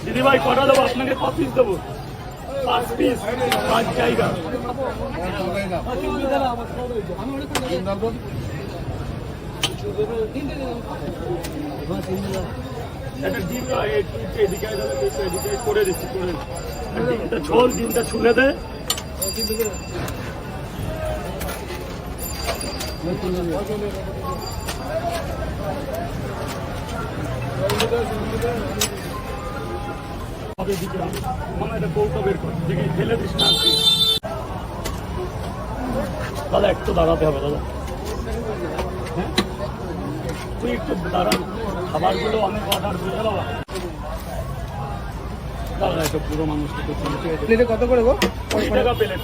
দিদি ভাই কটা দেবো আপনাকে? 5 পিস দেবো। 5 পিস 5 জায়গা। একটা ডিম এদিকে করে দিচ্ছি, করে ডিমটা ঝোল, ডিমটা ছুলে দেয়। দাদা একটু দাঁড়াতে হবে দাদা, হ্যাঁ তুই একটু দাঁড়ান, খাবারগুলো অনেক অর্ডার বুঝে বাবা। দাদা একটু পুরো মানুষকে প্লেটে কত করে গো? 20 টাকা প্লেট।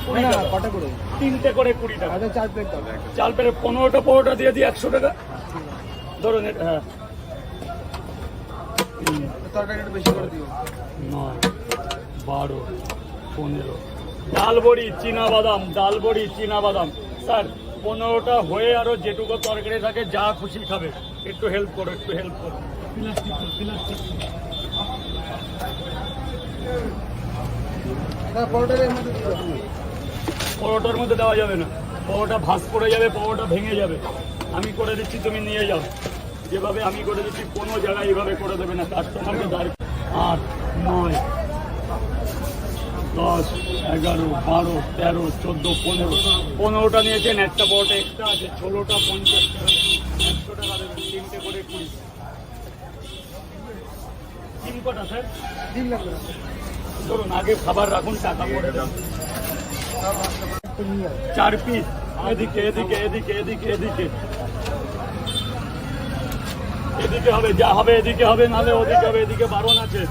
কটা করে? 3টে করে 20 টাকা। 4 প্লেট দাও। 4 প্লেটে 15টা পরোটা দিয়ে দিই 100 টাকা ধরুন। হ্যাঁ তরকারি একটু বেশি করে দিও। 9, 12, 15 ডাল বড়ি চীনা বাদাম, ডাল বড়ি চীনা বাদাম। স্যার 15টা হয়ে আরো যেটুকু তরকারি থাকে যা খুশি খাবে। একটু হেল্প করো, একটু হেল্প করো। পরোটার মধ্যে দেওয়া যাবে না, পরোটা ভাঁজ পড়ে যাবে, পরোটা ভেঙে যাবে। আমি করে দিচ্ছি, তুমি নিয়ে যাও। যেভাবে আমি করে দিচ্ছি কোনো জায়গায় এইভাবে করে দেবে না, কাস্টমারকে দাঁড়িয়ে। 8, 9, 10, 11, 12, 13, 14, 15 15টা নিয়েছেন। একটা পরোটা এক্সট্রা আছে। 16টা 50 টাকা, 100 টাকা দেবেন। 3টে করে 20। ডিম কটা স্যার? ডিম লাগবে না ধরুন আগে খাবার রাখুন, টাকা পরে দেন। 4 পিস এদিকে এদিকে এদিকে এদিকে এদিকে এদিকে হবে, যা হবে এদিকে হবে, নাহলে ওদিকে হবে। এদিকে বারণ আছে।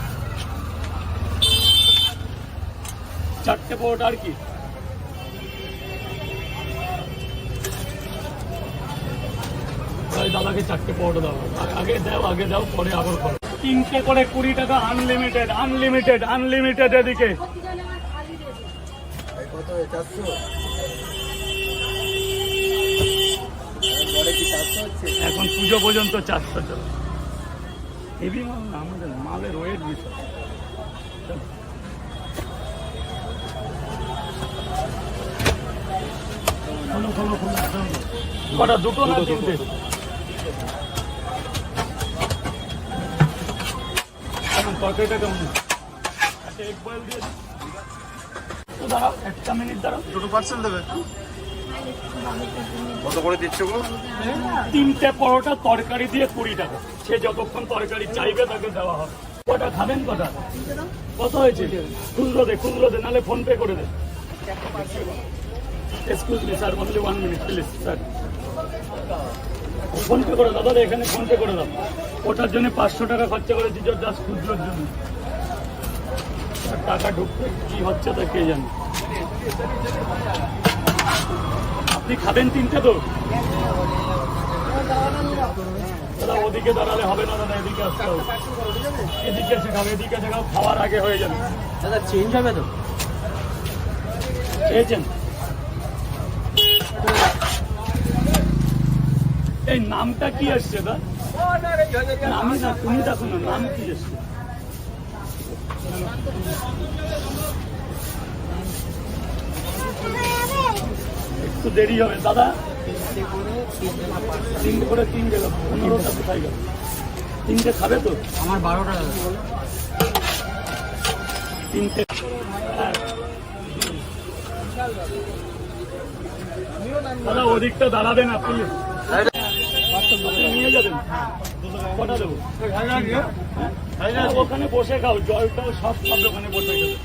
4টে পরোটা আর কি। দাদাকে 4টে পরোটা দাও, আগে দাও, আগে দাও, পরে আবার করো। 3টে করে 20 টাকা, আনলিমিটেড আনলিমিটেড আনলিমিটেড। এদিকে কত? 400 এখন পুজো পর্যন্ত 400 টাকা। হেভি মাল না, আমাদের মালের ওয়েট বিষয়। কটা? 2টো না 3টে? তরকারিটা কেমন? একটা এগ বয়েল দিয়ে দাঁড়াও, একটা মিনিট দাঁড়াও। 2 পার্সেল দেবে। কত করে দিচ্ছ গো? 3টে পরোটা তরকারি দিয়ে 20 টাকা। সে যতক্ষণ তরকারি চাইবে তাকে দেওয়া হবে। কটা খাবেন? কটা? কত হয়েছে? খুচরো দে, খুচরো দে, নাহলে ফোন পে করে দে। Excuse me sir, only 1 minute please sir. PhonePe করে দাদা, এখানে ফোন পে করে দাও। ওটার জন্য 500 টাকা খরচা করেছি, জাস্ট খুচরোর জন্য। টাকা ঢুকতে কি হচ্ছে তা কে জানে। আপনি খাবেন 3টে তো? দাদা ওদিকে দাঁড়ালে হবে না দাদা, এদিকে আসতে হবে। এদিকে এসে খাবে, এদিকে এসে খাও, খাওয়ার আগে হয়ে যাবে। দাদা চেঞ্জ হবে তো? পেয়েছেন? এই নামটা কি আসছে দা? নামই না, তুমি দেখো না নাম কি আসছে। একটু দেরি হবে দাদা। 3টে করে 3 গেল, 15টা কোথায় গেল? 3টে খাবে তো? আমার 12টা। 3টে দাদা ওদিকটা দাঁড়াবে না প্লিজ, নিয়ে যাবেন। কটা দেবো? ওখানে বসে খাও, জলটাও সব খাবে ওখানে বসে গেলে।